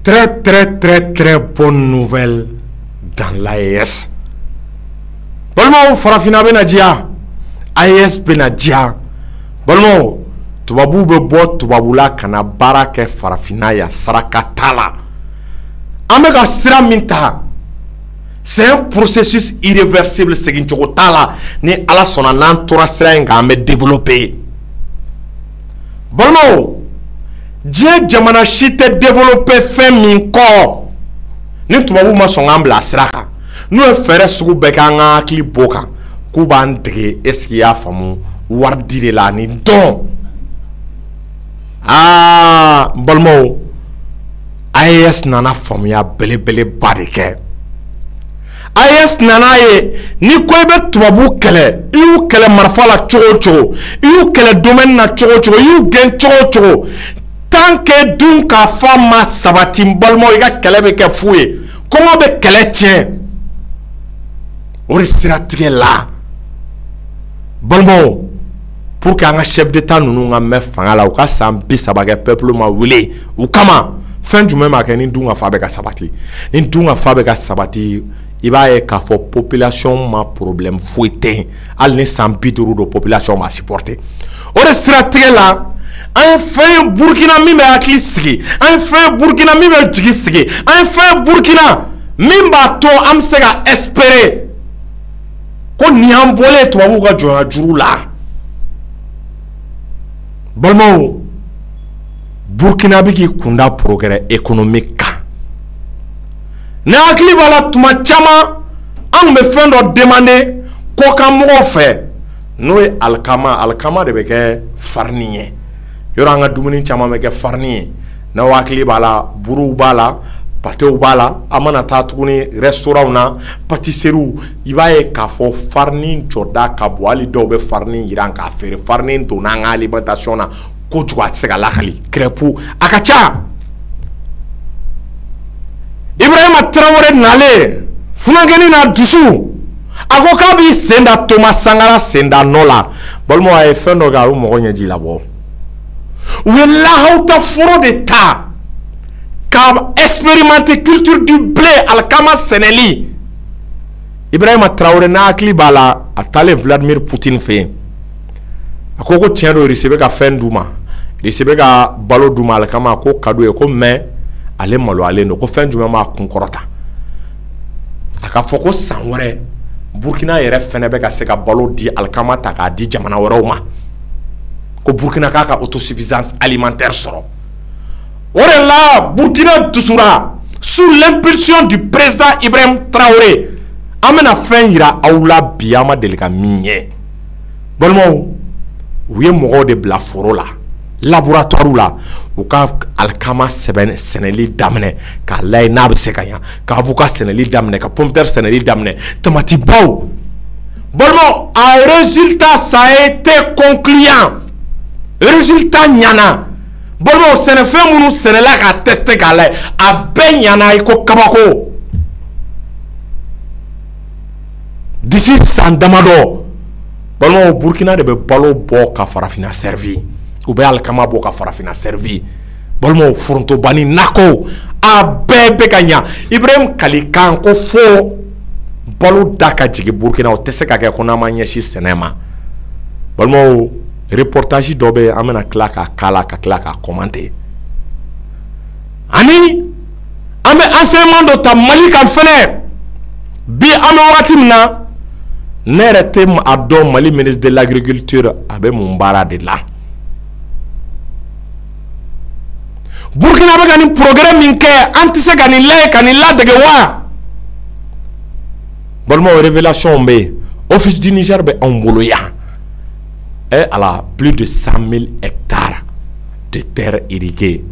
Très bonne nouvelle dans l'AES. Bolmo farafina benadjia. AES benadjia. Bolmo tubabu be bo tubabula kana baraka farafina ya sarakatala. Amega sira minta. C'est un processus irréversible segin chokotala ni ala sona nan tora sira nga me développer. Bolmo Dieu jamana chite développer fait min ko ni tubabu ma songa mbla siraka nous fere sugu beka nga kli boka ku ban dege eski ya famu wardi de la ni don bolmo AES nana famu ya bele badike AES nana ye ni ko be tubabu kele yu kele marfala chocho yu kele domaine na chocho yu gen chocho tant que dun ka fama sabati bolmo iga kele be ke fouye comment be kele tien ori siratige la bolmo pour que un chef d'état nous nga me fanga la ou ka sambi sabage peuple ma wule ou kama fin du même ka ni dun ka fa be ka sabati ni dun ka fa be ka sabati iba e ka fo population ma problème fouete al ne sambi duru do population ma supporter ori siratige la un fait Burkina mi me akli sigi un fait Burkina mi me jigi sigi un fait Burkina mimba to am sega espérer ko ni ambole to abu ga jona juru la bolmo Burkina bigi kunda progrès économique na akli bala tuma chama am me fendo demander ko kam mo fait no alkama de be ke farnier yoranga dumuni chama meke farni na wakli bala buru bala pateu bala amana tatuguni restaurant na patisserie ibaye ka fo farni joda ka boali do be farni iranka affaire farni to na alimentation na ko jwa tsega lakali crepu akacha Ibrahima Traoré nale funangeni na dusu akoka bi senda Thomas Sankara senda nola bolmo ay fendo ga mo gonye ji labo Wella foro d'état ka expérimenter culture du blé alkama Sénéli Ibrahima Traoré na akli bala atale Vladimir Poutine fait akoko tiendo receber ka fin duma receber ka balo duma alkama ko cadeau ko mais ale malo ale no ko fin duma ma konkorota aka foko sanwere Burkina yere fene be ka se ka balo di alkama ta ka di jamana woro ko Burkina ka autosuffisance alimentaire soro ore la Burkina Dusura sous l'impulsion du président Ibrahim Traoré amena fin ira aula biama delika minye bolmo ouye mogo de bla foro la laboratoire la ou ka alkama seben Sénéli damne ka lay nabe sekanya ka avocat Sénéli damne ka pomme de terre Sénéli damne tomati baw bolmo a résultat ça a été concluant résultat nyana bolmo sene fe munu sene la ka tester kala a be nyana iko kabako d'ici sandamado bolmo Burkina de be balo bo ka farafina servi ou be alkama bo ka farafina servi bolmo fronto bani nako a be kanya Ibrahim Kalikan ko fo balo daka jigi Burkina o tese ka ke kona manyeshi senema bolmo reportage dobe amena klaka kala ka klaka commenter ani ame enseignement do ta Mali kan fene bi ame watimna nerete ado Mali ministre de l'agriculture abe mumbara de la Burkina be gani programme minke antise gani le kanila de wa bolmo révélation be office du Niger be emboloya elle a plus de 100 000 hectares de terres irriguées.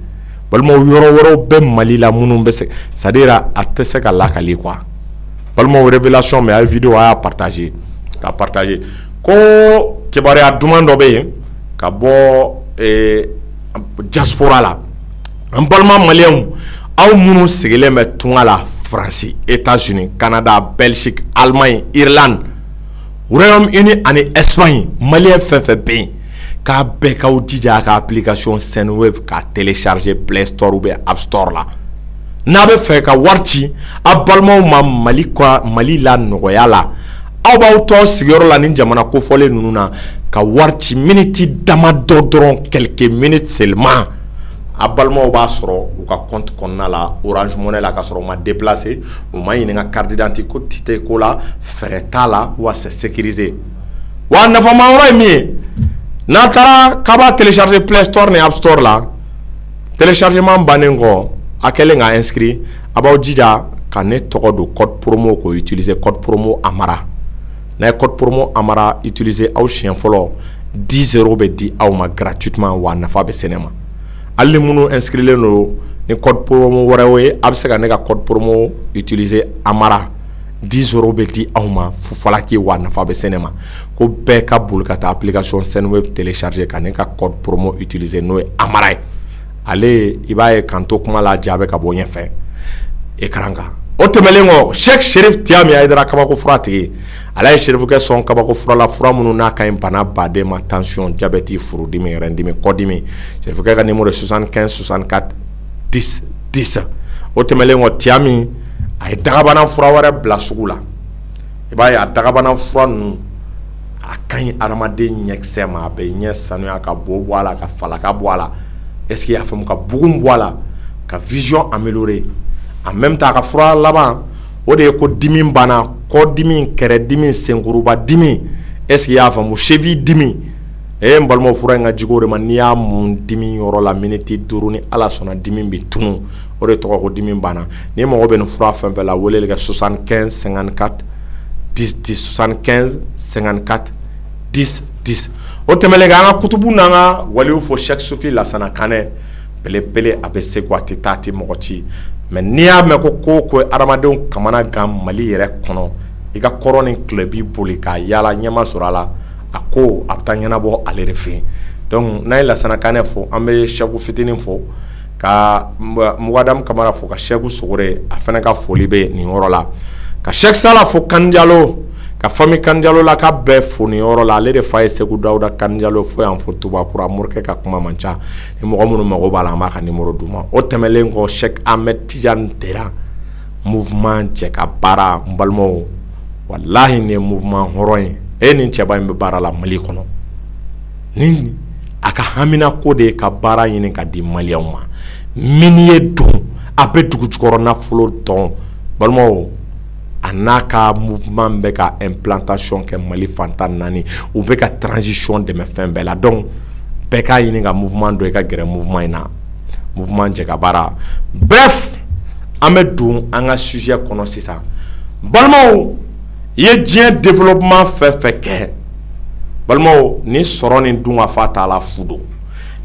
Balmo yoro be Mali la munum be c'est-à-dire a tese ka la kali quoi. Balmo révélation mais la vidéo a partager. Ka partager. Ko kebare a demande be ka bo diaspora la. En balma malien aw munu sigile me tunga la France, États-Unis, Canada, Belgique, Allemagne, Irlande, Royaume-Uni et Espagne, Malien fait bien. Ka beka ou dija ka application Senwave ka télécharger Play Store ou bien App Store là. n'a bɛ fɛ ka wari ci a balimaw ma Mali la nɔgɔya la aw b'aw tɔ sigiyɔrɔ la ni jamana kofɔlen ninnu na ka wari ci miniti damadɔ dɔrɔn quelques minutes seulement a balimaw b'a sɔrɔ u ka compte kɔnɔna la Orange Money la ka sɔrɔ u ma déplacer u ma ɲininka carte d'identité ko la fɛɛrɛ t'a la wa c'est sécurisé wa nafama yɔrɔ ye min ye n'a taara k'a b'a télécharger Play Store ni App Store la téléchargement bannen kɔ a kɛlen ka inscrit a b'aw jija ka ne tɔgɔ don code promo ko utiliser code promo Amara n'a ye code promo Amara utiliser aw siɲɛ fɔlɔ 10 € bɛ di aw ma gratuitement wa nafa bɛ se ne ma hali minnu inscrilen don ni code promo wɛrɛw ye a bɛ se ka ne ka code promo utiliser Amara 10 € bɛ di aw ma fufalaki wa nafa bɛ se ne ma ko bɛɛ ka boli ka taa application Senweb télécharger ka ne ka code promo utiliser n'o ye Amara ye ale i b'a ye kan to kuma la ja bɛ ka bɔ ɲɛfɛ écran kan o tɛmɛlen kɔ Cheikh Cherif Tiami Hayidara kabako fura tigi ale ye Cherif kɛ sɔn kabako fura la fura minnu n'a ka ɲi bana baden ma tension diabète furudimi rɛndimi kɔdimi Cherif kɛ ka numéro 75 64 10 10 o tɛmɛlen kɔ Tiami a ye dagabana fura wɛrɛ bila sugu la i b'a ye a dagabana fura ninnu a ka ɲi adamaden ɲɛkisɛ ma a bɛ ɲɛ sanuya ka bo bɔ a la ka falaka bɔ a la est-ce que y'a faamu ka bugun bɔ a la ka vision améliorer en même temps ka fura laban o de ye ko dimi banna kɔ dimi kɛrɛ dimi senkuruba dimi est-ce que y'a faamu cheville dimi n balimaw fura in ka jigo de ma n'i y'a mun dimi yɔrɔ la miniti 5 ni ala sɔnna dimi bɛ tunu o de tɔgɔ ko dimi banna ni mago bɛ nin fura fɛn fɛn la weleli kɛ 75 54 10 10 75 54 10 10 o tɛmɛlen kan an ka kutubu n'an ka waliw fo Cheikh Sufi Lasana Kanɛ belebele a bɛ se ko a tɛ taa a tɛ mɔgɔ ci mais n'i y'a mɛn ko ko adamadenw kamana gan Mali yɛrɛ kɔnɔ i ka kɔrɔ ni tile b'i boli k'a yaala ɲɛma sɔrɔ a la a ko a bɛ taa ɲɛnabɔ ale de fɛ yen donc n'an ye Lasana Kanɛ fo an bɛ Cheikh fitinin fo ka Mugadamu Kamara fo ka Cheikh Sogore a fana ka foli bɛ nin yɔrɔ la ka Cheikh Sala fo Kandialo ka famille Kandialo la ka bɛɛ fo nin yɔrɔ la ale de fa ye Segu Dawuda Kandialo fo yan fo Tubakura Morikɛ ka kuma man ca ni mɔgɔ minnu mago b'a la an b'a ka numéro d'u ma o tɛmɛlen kɔ Cheikh Ahmed Tidiane Tera mouvement cɛ ka baara n balimaw walahi nin ye mouvement hɔrɔn ye e nin cɛba in bɛ baara la Mali kɔnɔ ni a ka hamina ko de ye ka baara ɲini ka di maliyɛnw ma min ye don a bɛ dugu jukɔrɔ nafolo dɔn balimaw a n'a ka mouvement bɛ ka implantation kɛ Mali fantan naani u bɛ ka transition dɛmɛ fɛn bɛɛ la donc bɛɛ k'a ɲini ka mouvement dɔ i ka gɛrɛ mouvement in na mouvement cɛ ka baara bref an bɛ don an ka sujet kɔnɔ sisan balimaw i ye diɲɛ développement fɛn fɛn kɛ balimaw ni sɔrɔ ni dun ka fa t'a la fu don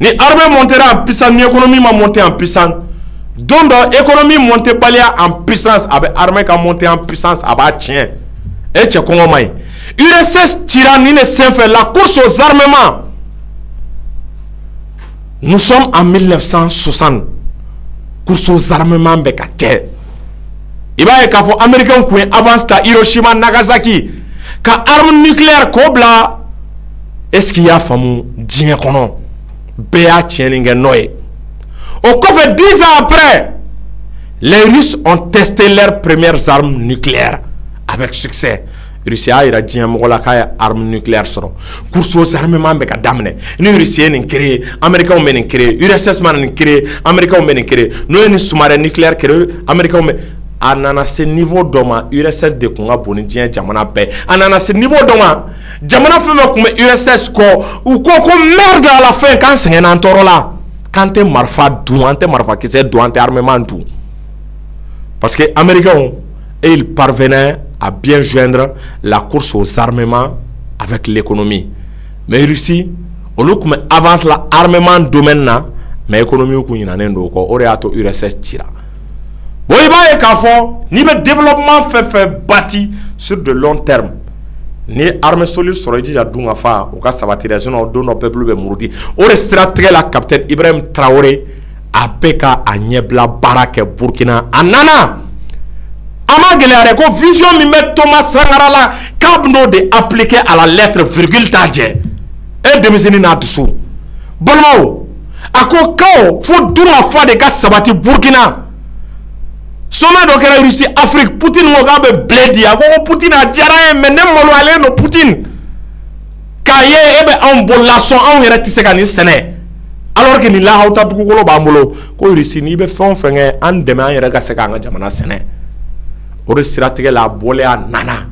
ni armée montera en puissance ni économie ma monter en puissance don dɔ économie monter baliya en puissance a bɛ armée ka monter en puissance a b'a tiɲɛ e cɛ kɔngɔ ma ɲi URSS cira ni ne senfɛ la course aux armements nous sommes en 1960 course aux armements bɛ ka kɛ i b'a ye k'a fɔ américain kun ye avance ta Hiroshima Nagasaki ka arme nucléaire k'o bila est-ce qu'il y'a faamu diɲɛ kɔnɔ bɛɛ y'a tiɲɛni kɛ n'o ye au kɔfɛ 10 ans après les Russes ont testé leurs premières armes nucléaires avec succès Russie a yira diɲɛ mɔgɔ la k'a ye arme nucléaire sɔrɔ course aux armements bɛ ka daminɛ ni Russie ye nin créer américains bɛ nin créer URSS ma nin créer américains bɛ nin créer n'o ye nin sous-marin nucléaire créer américains bɛ a nana se niveau dɔ ma URSS de kun ka bon ni diɲɛ jamana bɛɛ a nana se niveau dɔ ma jamana fɛn fɛn kun bɛ URSS kɔ u ko ko merde à la fin k'an sɛgɛnna an tɔɔrɔ la k'an tɛ marifa dun an tɛ marifakisɛ dun an tɛ armement dun parce que américains ils parvenaient à bien joindre la course aux armements avec l'économie mais Russie olu kun bɛ avance la armement domaine na mais économie kun ɲinanen don o kɔ o de y'a to URSS cira bon i b'a ye k'a fɔ n'i bɛ développement fɛn fɛn bâti sur de long terme ni armée solide sɔrɔ i jija dun ka fa u ka sabati dɛ sinon don dɔ peuple bɛ muruti o de siratigɛ la capitaine Ibrahim Traoré a bɛ ka a ɲɛbila baara kɛ Burkina a nana a ma gɛlɛya dɛ ko vision min bɛ Thomas Sankara la k'a bɛ n'o de appliquer à la lettre virgule t'a jɛ e denmisɛnnin n'a dusu balimaw a ko kaw fo dun ka fa de ka sabati Burkina Sona do kɛra Russie Afrique Poutine ko k'a bɛ blé di a ko Poutine a diyara ye mais ne maloyalen don Poutine k'a ye e bɛ anw bolola sɔn anw yɛrɛ tɛ se ka nin sɛnɛ alors que nin lahaw ta dugukolo b'an bolo ko Russie n'i bɛ fɛn o fɛn kɛ an dɛmɛ an yɛrɛ ka se k'an ka jamana sɛnɛ o de siratigɛ la a bɔlen a nana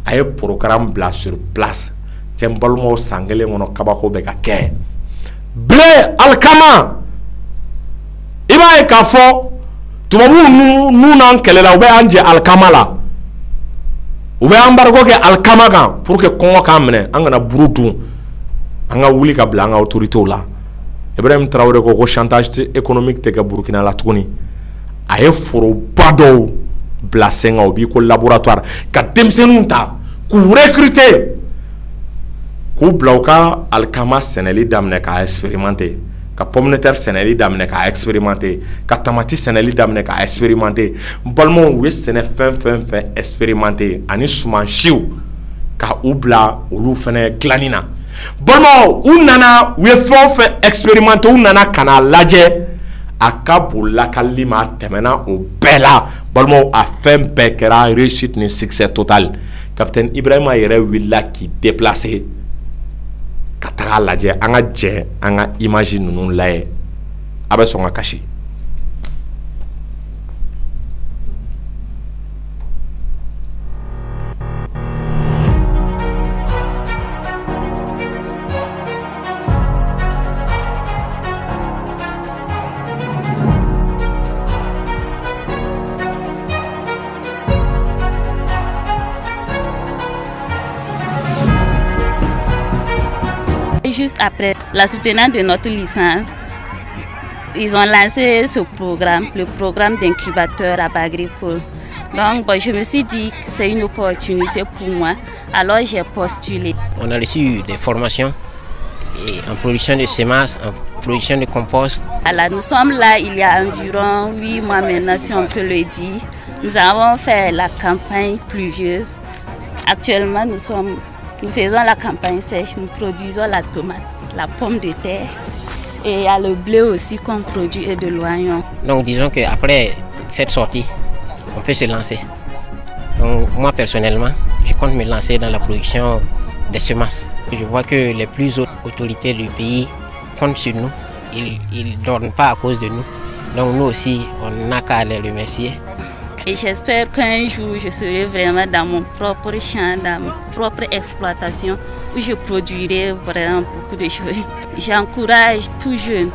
a ye programme bila sur place cɛ n balimaw san kelen kɔnɔ kabako bɛ ka kɛ blé alikama i b'a ye k'a fɔ tubabu n'u n'an kɛlɛla u bɛ an jɛ alikama la u bɛ embargo kɛ alikama kan pour que kɔngɔ k'an minɛ an kana buru dun an ka wuli ka bila an ka autorités la Ibrahim Traoré ko chantage économique tɛ kɛ Burkina la tuguni a ye foroba dɔw bila sen kan o b'i ko laboratoire ka denmisɛnninw ta k'u recruter k'u bila u ka alikama sɛnɛli daminɛ k'a expérimenter ka pomme de terre sɛnɛli daminɛ k'a expérimenter ka tamati sɛnɛli daminɛ k'a expérimenter n balimaw u ye sɛnɛ fɛn expérimenter ani suman siw ka u bila olu fɛnɛ dilanni na balimaw u nana u ye fɛn o fɛn expérimenter u nana ka n'a lajɛ a ka bon lakalili ma a tɛmɛna o bɛɛ la balimaw a fɛn bɛɛ kɛra réussite ni succès total capitaine Ibrahima yɛrɛ wulila k'i déplacer ka taga lajɛ an ka jɛ an ka image ninnu lajɛ a bɛ sɔn ka kasi. Juste après la soutenance de notre licence, ils ont lancé ce programme, le programme d'incubateur à Bagripol. Donc je me suis dit que c'est une opportunité pour moi, alors j'ai postulé. On a reçu des formations en production de semences, en production de compost. Alors, nous sommes là il y a environ 8 mois maintenant, si on peut le dire. Nous avons fait la campagne pluvieuse. Actuellement, nous faisons la campagne sèche, nous produisons la tomate, la pomme de terre et il y a le blé aussi qu'on produit et de l'oignon. Donc disons qu'après cette sortie, on peut se lancer. Donc moi personnellement, je compte me lancer dans la production des semences. Je vois que les plus hautes autorités du pays comptent sur nous, ils ne dorment pas à cause de nous. Donc nous aussi, on n'a qu'à les remercier. Et j'espère qu'un jour, je serai vraiment dans mon propre champ, dans ma propre exploitation, où je produirai vraiment beaucoup de choses. J'encourage tout jeune,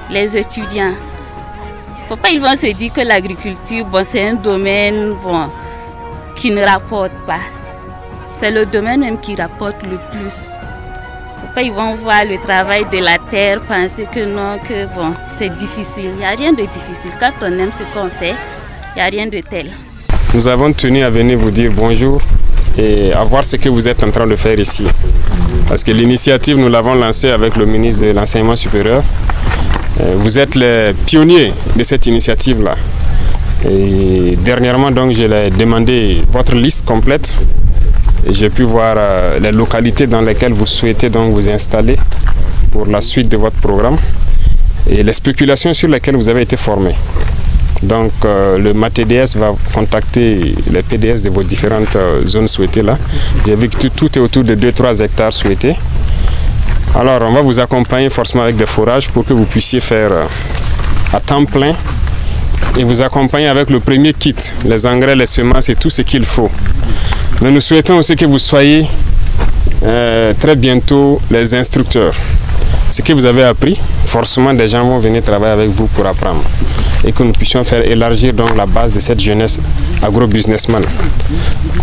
les étudiants. Faut pas ils vont se dire que l'agriculture, c'est un domaine qui ne rapporte pas. C'est le domaine même qui rapporte le plus. Faut pas ils vont voir le travail de la terre, penser que non, que c'est difficile. Il n'y a rien de difficile. Quand on aime ce qu'on fait, il n'y a rien de tel. Nous avons tenu à venir vous dire bonjour et à voir ce que vous êtes en train de faire ici. Parce que l'initiative, nous l'avons lancée avec le ministre de l'Enseignement supérieur. Vous êtes les pionniers de cette initiative-là. Et dernièrement, donc, je l'ai demandé votre liste complète. J'ai pu voir les localités dans lesquelles vous souhaitez donc vous installer pour la suite de votre programme et les spéculations sur lesquelles vous avez été formés. Donc le MATDS va contacter les PDS de vos différentes zones souhaitées là. J'ai vu que tout est autour de 2-3 hectares souhaités. Alors on va vous accompagner forcément avec des forages pour que vous puissiez faire à temps plein et vous accompagner avec le premier kit, les engrais, les semences et tout ce qu'il faut. Mais nous souhaitons aussi que vous soyez très bientôt les instructeurs. Ce que vous avez appris, forcément des gens vont venir travailler avec vous pour apprendre. Et que nous puissions faire élargir donc la base de cette jeunesse agro-businessman.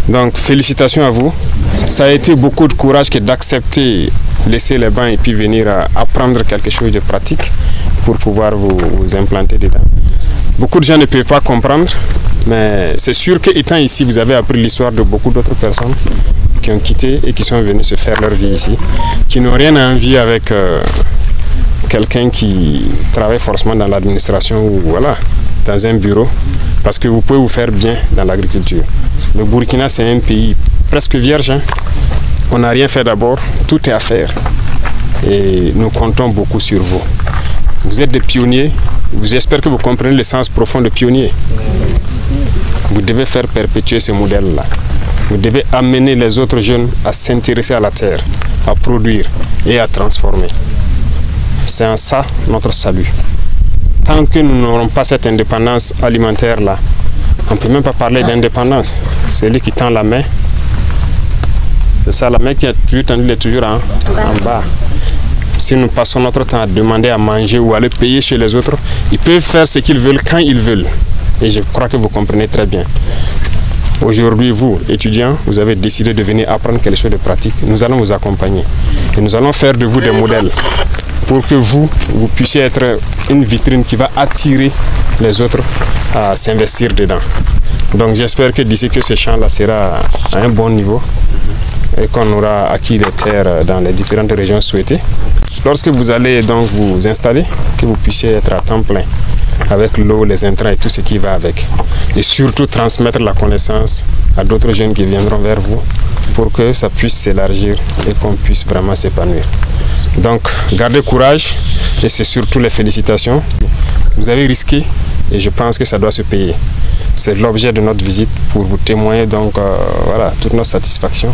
Donc félicitations à vous. Ça a été beaucoup de courage que d'accepter, laisser les bancs et puis venir apprendre quelque chose de pratique pour pouvoir vous implanter dedans. Beaucoup de gens ne peuvent pas comprendre, mais c'est sûr qu'étant ici, vous avez appris l'histoire de beaucoup d'autres personnes qui ont quitté et qui sont venus se faire leur vie ici, qui n'ont rien à envier avec quelqu'un qui travaille forcément dans l'administration ou voilà, dans un bureau, parce que vous pouvez vous faire bien dans l'agriculture. Le Burkina, c'est un pays presque vierge. Hein. On n'a rien fait d'abord, tout est à faire. Et nous comptons beaucoup sur vous. Vous êtes des pionniers. J'espère que vous comprenez le sens profond de pionnier. Vous devez faire perpétuer ce modèle-là. Vous devez amener les autres jeunes à s'intéresser à la terre, à produire et à transformer. C'est en ça notre salut. Tant que nous n'aurons pas cette indépendance alimentaire-là, on ne peut même pas parler d'indépendance. Celui qui tend la main, c'est ça, la main qui a toujours tendu, elle est toujours en bas. Si nous passons notre temps à demander à manger ou à aller payer chez les autres, ils peuvent faire ce qu'ils veulent quand ils veulent. Et je crois que vous comprenez très bien. Aujourd'hui, vous, étudiants, vous avez décidé de venir apprendre quelque chose de pratique. Nous allons vous accompagner. Et nous allons faire de vous des modèles pour que vous puissiez être une vitrine qui va attirer les autres à s'investir dedans. Donc j'espère que d'ici que ce champ-là sera à un bon niveau et qu'on aura acquis des terres dans les différentes régions souhaitées. Lorsque vous allez donc vous installer, que vous puissiez être à temps plein avec l'eau, les intrants et tout ce qui va avec. Et surtout transmettre la connaissance à d'autres jeunes qui viendront vers vous pour que ça puisse s'élargir et qu'on puisse vraiment s'épanouir. Donc gardez courage et c'est surtout les félicitations. Vous avez risqué et je pense que ça doit se payer. C'est l'objet de notre visite pour vous témoigner donc voilà, toute notre satisfaction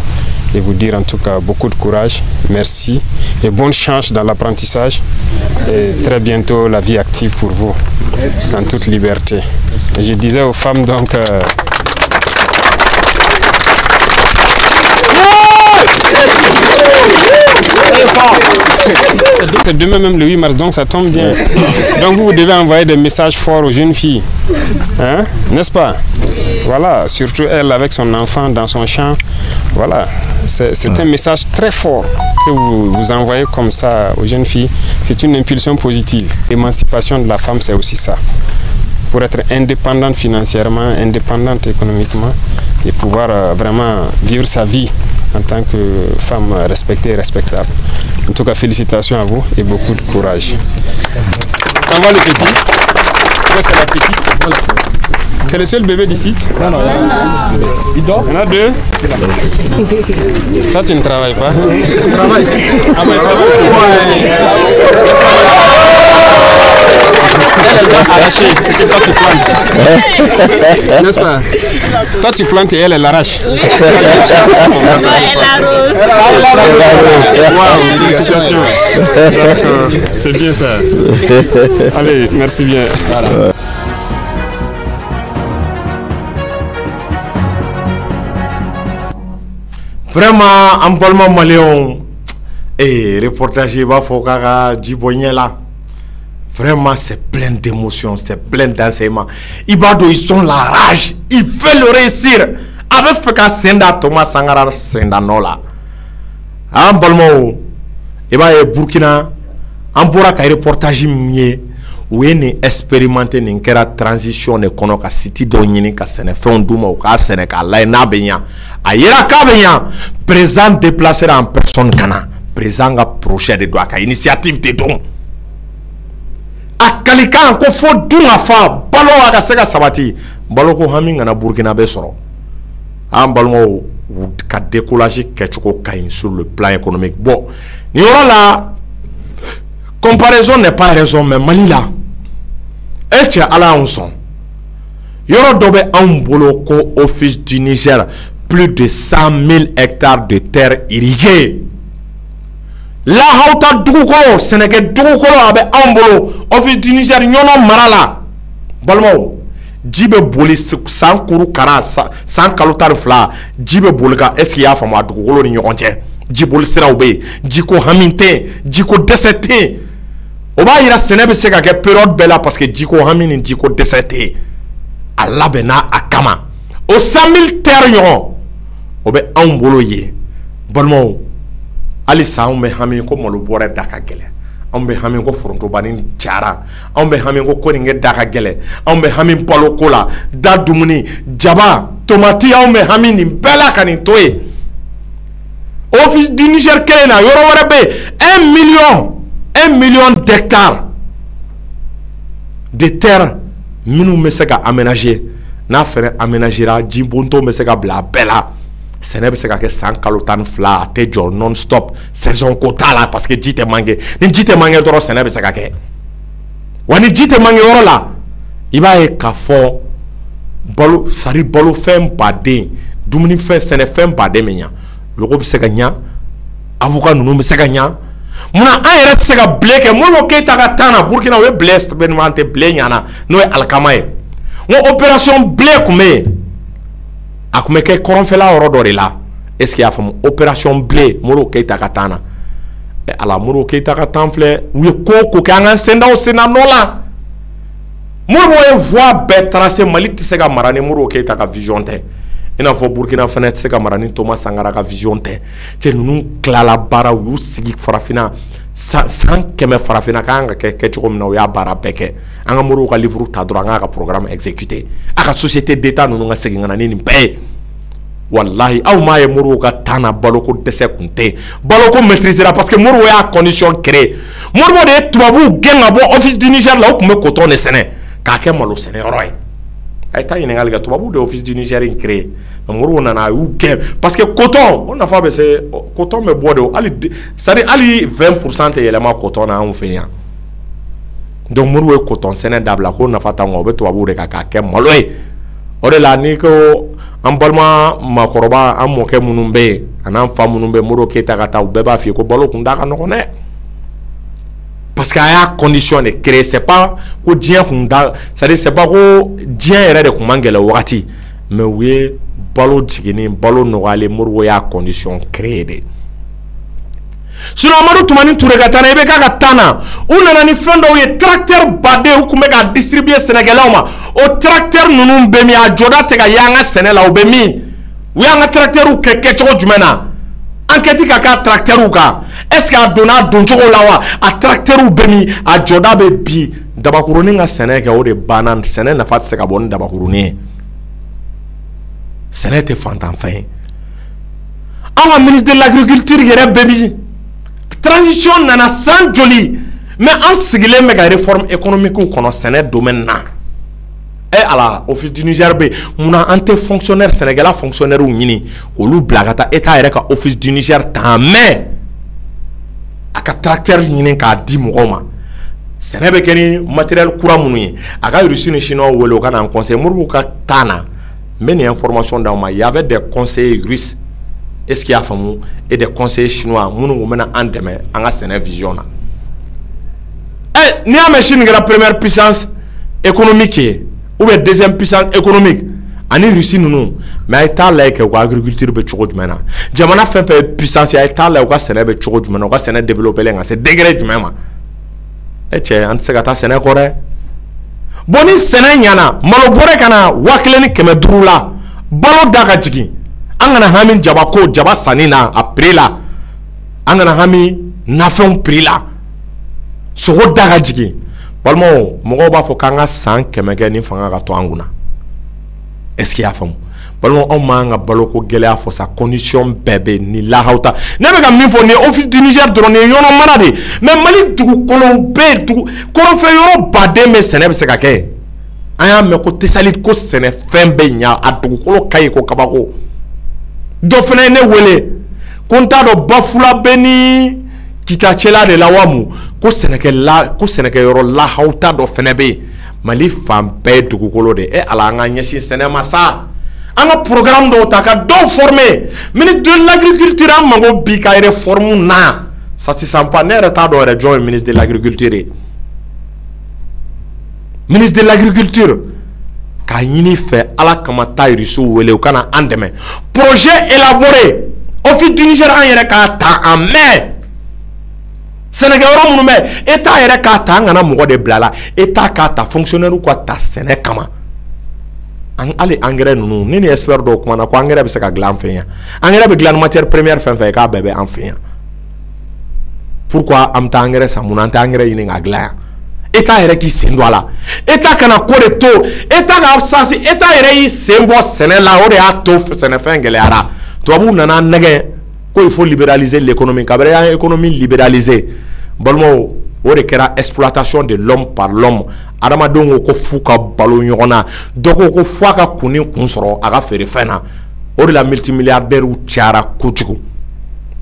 et vous dire en tout cas beaucoup de courage, merci et bonne chance dans l'apprentissage et très bientôt la vie active pour vous en toute liberté. Et je disais aux femmes donc c'est demain même le 8 mars, donc ça tombe bien. Donc vous devez envoyer des messages forts aux jeunes filles, hein? N'est-ce pas? Voilà, surtout elle avec son enfant dans son champ. Voilà, c'est un message très fort que vous envoyez comme ça aux jeunes filles. C'est une impulsion positive. L'émancipation de la femme, c'est aussi ça. Pour être indépendante financièrement, indépendante économiquement et pouvoir vraiment vivre sa vie en tant que femme respectée et respectable. En tout cas, félicitations à vous et beaucoup de courage. On voit le petit. C'est la petite. C'est le seul bébé d'ici. Non. Il dort. Il y en a deux. Toi, tu ne travailles pas. Je travaille. Ah, mais elle doit arracher, c'est que toi tu plantes. N'est-ce pas? Toi tu plantes et elle arrache. Oui. Elle arrose. Waouh, félicitations. C'est bien ça. Allez, merci bien. Voilà. Vraiment, en parlant malien, et reportage, il va falloir que là. Vraiment, c'est plein d'émotions, c'est plein d'enseignements. Ibado, ils sont la rage, ils veulent réussir. Avec Feka Senda, Thomas Sangara Senda Nola. En Balmo, et Burkina, en Bouraka, reportage mieux, où est expérimenté une transition économique à City d'Onyini, à Sénéfon Douma, ou à Sénégal, là, Nabenya, à Yerakabenya, présent déplacé en personne Ghana, présent à projet de droit, à initiative de dons. A Kalikan ko fo dunga fa balo aga sega sabati balo ko haminga na Burkina be soro am balo ka décollager quelque chose sur le plan économique. Bon, il y aura la comparaison n'est pas raison mais Mali là et tu ala onson il y aura dobe un bolo ko office du Niger plus de 100 000 hectares de terres irriguées. La hauta dugukolo Sénégal dugukolo abe ambolo office du Niger nyono marala balmo jibe boli sans kuru kara sans kalotar fla jibe bolika est-ce qu'il y a fama dugukolo ni nyonje jibol siraube jiko haminte jiko desete oba ira Sénégal se ka ke période bela parce que jiko hamini jiko desete alla bena akama o 100 000 terres nyon obe ambolo ye balmo ali sa on be hami ko molo bore daka gele on be hami ko fronto banin tiara on be hami ko koninge daka gele on be hami polo kola da dumuni jaba tomati on be hami ni bela kani toy office du Niger kelena yoro wara be 1 million d'hectares de terre minu meseka aménager na faire aménagera jibonto meseka bla bela Sénégal c'est que 100 kalotan fla te jour non stop saison quota là parce que jite mangé ni jite mangé doro Sénégal c'est que wani jite mangé woro là il va e ka fo balo sari balo fɛn baden dumuni fɛn sɛnɛfɛn baden bɛ ɲa lɔgɔ bɛ se ka ɲa avocat ninnu bɛ se ka ɲa munna an yɛrɛ tɛ se ka blé kɛ Modibo Keyita ka temps na Burkina o ye blé expérimenté blé ɲana n'o ye alikama ye n ko opération blé tun bɛ yen a tun bɛ kɛ kɔrɔnfɛla yɔrɔ dɔ de la est ce que y'a faamu opération blé Modibo Keyita ka temps na ala Modibo Keyita ka temps filɛ u ye ko o ko kɛ an ka sendaw senna nɔ la Modibo ye voie bɛɛ tracé Mali tɛ se ka mara ni Modibo Keyita ka vision tɛ i n'a fɔ Burkina fana tɛ se ka mara ni Thomas Sankara ka vision tɛ cɛ ninnu tilala baara u y'u sigi farafinna san 100 farafinna k'an ka kɛ cogo min na u y'a baara bɛɛ kɛ an ka Modibo ka livre ta dɔrɔn an k'a ka programme exécuté a ka société d'état ninnu ka segin ka na ni nin bɛɛ ye wallahi aw m'a ye Modibo ka temps na baloko dɛsɛ kun tɛ baloko maîtrisera parce que Modibo y'a condition créé Modibo de ye tubabuw gɛn ka bɔ office du Niger la u tun bɛ coton de sɛnɛ k'a kɛ malo sɛnɛyɔrɔ ye a ye taa ɲininkali kɛ tubabuw de office du Niger in créé Modibo nana a y'u gɛn parce que coton o nafa bɛ se coton bɛ bɔ de hali c'est à dire hali 20% tɛ yɛlɛma coton na anw fɛ yan donc Modibo ye coton sɛnɛ dabila ko nafa t'anw kan o bɛ tubabuw de kan k'a kɛ malo ye o de la n'i ko an balima makɔrɔba an mɔkɛ minnu bɛ yen a n'an fa minnu bɛ yen Modibo Keyita ka taa u bɛɛ b'a f'i ye ko balo kun da ka nɔgɔn dɛ parce que a y'a condition de créer c'est pas ko diɲɛ kun da c'est à dire c'est pas ko diɲɛ yɛrɛ de kun man gɛlɛn wagati mais u ye balo jiginni balo nɔgɔyalen Modibo y'a condition créer de sinon Amadu Tumani Ture ka taa na i bɛ k'a ka temps na u nana ni fɛn dɔw ye tracteur baden u tun bɛ k'a distribuer sɛnɛkɛlaw ma o tracteur ninnu bɛ min a jɔda tɛ ka ye an ka sɛnɛ la o bɛ min u y'an ka tracteurw kɛ kɛcogo jumɛn na enquête ka k'a tracteurw kan est-ce que a donna a doncogo la wa a tracteurw bɛ min a jɔda bɛ bi dabakurunin ka sɛnɛ kɛ o de banna sɛnɛ nafa tɛ se ka bɔ ni dabakurunin ye sɛnɛ tɛ fantanfɛn ye an ka ministre de l'agriculture yɛrɛ bɛ min transition nana san joli mais an sigilen bɛ ka réforme économique kɔnɔ sɛnɛ domaine na ala office du Niger bɛ munna an tɛ fonctionnaire sɛnɛkɛla fonctionnaire ɲini k'olu bila ka taa état yɛrɛ ka office du Niger ta mais a ka tracteur ɲini k'a di mɔgɔw ma sɛnɛ bɛ kɛ ni matériel kura minnu ye a ka Russie ni Chinois wele o ka na an conseil Modibo ka temps na n bɛ nin information d'aw ma il y avait des conseillers russes est-ce qu'il y a faamu et des conseillers chinois minnu kun bɛna an dɛmɛ an ka sɛnɛ vision na n'i y'a mɛn Chine kɛra première puissance économique ye ou bien deuxième puissance économique ani Russie ninnu mais a ye taa lajɛ kɛ u ka agriculture bɛ cogo jumɛn na jamana fɛn fɛn ye puissance ye a ye taa lajɛ u ka sɛnɛ bɛ cogo jumɛn na u ka sɛnɛ développé ka se degré jumɛn ma cɛ an tɛ se ka taa sɛnɛ kɔ dɛ bon ni sɛnɛ ɲana malo bɔrɛ ka na 1500 la balo da ka jigin an kana hami jabako jaba sanni na a prix la an kana hami nafɛnw prix la sogo da ka jigin balimaw mɔgɔw b'a fɔ k'an ka san 100 kɛ ni fanga ka to an kunna est-ce qu'il y'a faamu balimaw anw m'an ka baloko gɛlɛya fɔ sa condition bɛɛ bɛ ni lahaw ta ne bɛ ka min fɔ nin ye office du Niger dɔrɔn nin ye yɔrɔ mara de mais Mali dugukolow bɛ yen kɔrɔnfɛ yɔrɔ baden bɛ sɛnɛ bɛ se ka kɛ an y'a mɛn ko Tesali ko sɛnɛfɛn bɛ ɲa a dugukolo ka ɲi ko kabako dɔ fana ye ne wele ko n t'a dɔn Bafula bɛ ni Kitacɛla de la wa mu ko sɛnɛkɛyɔrɔ lahaw ta dɔ fana bɛ yen Mali fan bɛɛ ye dugukolo de ala an ka ɲɛsin sɛnɛ ma sa an ka programme dɔw ta ka dɔw former ministre de l'agriculture an mago bi ka réforme na ça se sent pas ne yɛrɛ t'a dɔn yɛrɛ jɔn ye ministre de l'agriculture ye ministre de l'agriculture k'a ɲini fɛ ala kama taa irisiw wele u kana an dɛmɛ projet élaboré office du Niger an yɛrɛ k'a ta en mai sɛnɛkɛyɔrɔ minnu bɛ état yɛrɛ k'a ta an kana mɔgɔ de bila la état k'a ta fonctionnaire ka ta sɛnɛ kama hali engrais ninnu ne ni expert dɔw kumana ko engrais bɛ se ka dilan an fɛ yan engrais bɛ dilan ni matière première fɛn fɛn ye k'a bɛɛ bɛ an fɛ yan pourquoi an bɛ taa engrais san mun na an tɛ engrais ɲini k'a dilan yan état yɛrɛ k'i sen don a la état kana ko de to état ka absence état yɛrɛ y'i sen bɔ sɛnɛ la o de y'a to sɛnɛfɛn gɛlɛyara tubabuw nana nɛgɛ ko il faut libéraliser l'économie kabiri an ye économie libéraliser balimaw o de kɛra exploitation de l'homme par l'homme adamadenw ko f'u ka balo ɲɔgɔn na dɔ ko f'a ka kun ni kun sɔrɔ a ka feere fɛn na o de la multimilliardaires cayara kojugu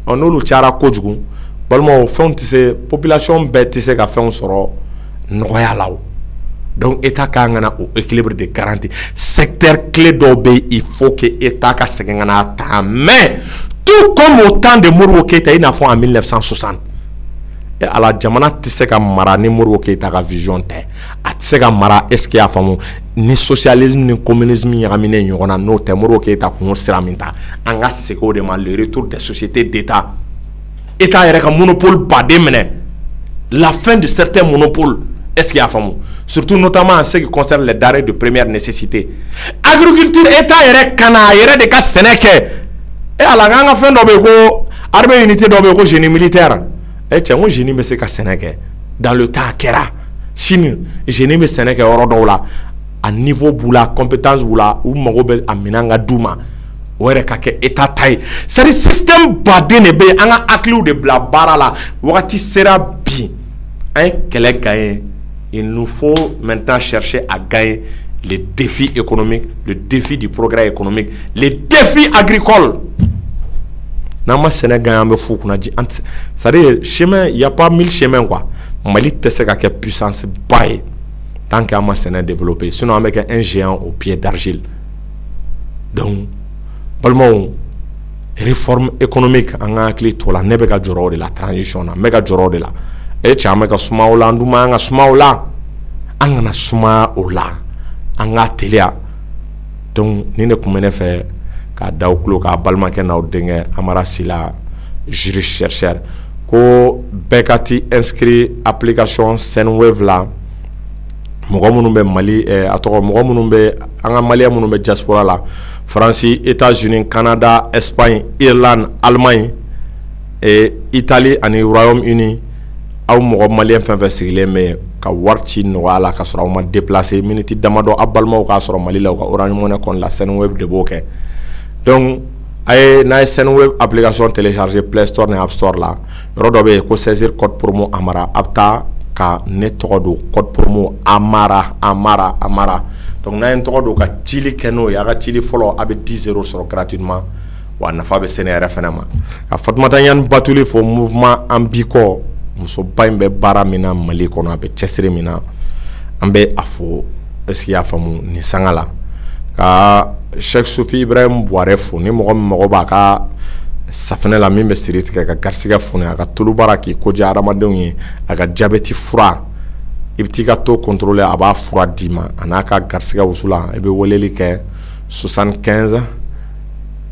n'olu cayara kojugu balimaw fɛnw tɛ se population bɛɛ tɛ se ka fɛnw sɔrɔ nɔgɔya la Donc état ka ngana o équilibre de garantie secteur clé d'obé il faut que état ka sengana ta mais tout comme au temps de Modibo Keïta il n'a fait en 1960 et à la jamana tisse ka mara ni Modibo Keïta ka vision te a tisse ka mara est-ce qu'il y a famu ni socialisme ni communisme yagamine nyona no te Modibo Keïta ko siraminta anga seko de mal le retour des sociétés d'état état yere ka monopole badé mene la fin de certains monopoles. Est-ce qu'il y a famu surtout notamment en ce qui concerne les denrées de première nécessité agriculture état yere kana yere de ka seneke et à la ganga fin d'obego armée unité d'obego génie militaire et tiens moi génie mais c'est ka seneke dans le temps kera chine génie mais seneke orodo la à niveau boula compétence boula ou magobe aminanga duma were ka ke état taille c'est le système badé ne be anga aklu de bla barala wakati sera bi un quel gagné. Il nous faut maintenant chercher à gagner les défis économiques, le défi du progrès économique, les défis agricoles. Nama Sénégal me fou qu'on a dit, c'est-à-dire chemin, il y a pas 1000 chemins quoi. Mali teste qu'à quelle puissance baille tant qu'à ma Sénégal développé. Sinon avec un géant au pied d'argile. Donc, vraiment réforme économique en anglais tout la nebega joro de la transition, mega joro de la. Et tu as mis un smaola, un smaola, un smaola, un téléa. Donc, nous ne pouvons pas faire qu'à Daouklo, qu'à Balmaken, à Odenge, à Marasila, juriste chercheur. Ko Bekati inscrit application Senwave là. Mogomunumbe Mali, atoro Mogomunumbe, anga Mali Mounumbe diaspora là. France, États-Unis, Canada, Espagne, Irlande, Allemagne, et Italie, et Royaume-Uni. Aw mɔgɔ malien fɛn fɛn sigilen bɛ ka wari ci nɔgɔya la ka sɔrɔ aw ma déplacer minute damadɔ a balimaw k'a sɔrɔ Mali la u ka Orange Money compte la Senwave de b'o kɛ donc a ye n'a ye Senwave application télécharger Play Store ni App Store la yɔrɔ dɔ bɛ yen ko saisir code promo Amara a bɛ taa ka ne tɔgɔ don code promo Amara donc n'a ye n tɔgɔ don ka cili kɛ n'o ye a ka cili fɔlɔ a bɛ 10 € sɔrɔ gratuitement wa nafa bɛ sɛnɛ yɛrɛ fɛnɛ ma ka Fatumata Ɲani Batuli fo mouvement Ambiko muso ba in bɛ baara min na Mali kɔnɔ a bɛ cɛsiri min na an bɛ a fo est-ce qu'il y a faamu nin sanga la ka Cheikh Soufi Ibrahim Bouare fo ni mɔgɔ min mɔgɔ b'a ka safinɛ la min bɛ siri tigɛ ka garisigɛ foni a ka tulu baara k'i koja hadamadenw ye a ka jabɛti fura i bɛ t'i ka taux contrôler a b'a fura d'i ma a n'a ka garisigɛ wusula i bɛ weleli kɛ 75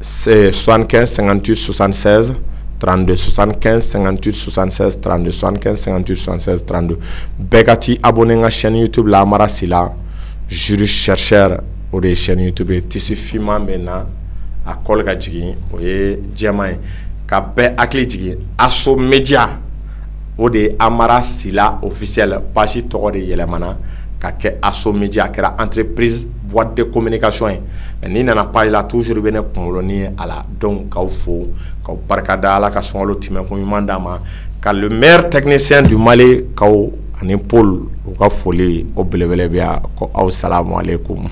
58 76 32 75 58 76 32 75 58 76 32 Bekati abonné à la chaîne YouTube la Amara Sila juriste chercheur ou des chaînes YouTube Tissu Fima maintenant à Kolga Jigi ou Djamai ka be akli jigi Asso Media ou des Amara Sila officiel page toko de yelemana ka ke Asso Media kera entreprise boîte de communication mais ni nana pas là toujours bene kumoloni ala donc kaw fo kaw barkada ala ka songalo time ko mandama ka le meilleur technicien du Mali kaw ani Paul ka foli o belebele bia ko assalamu alaikum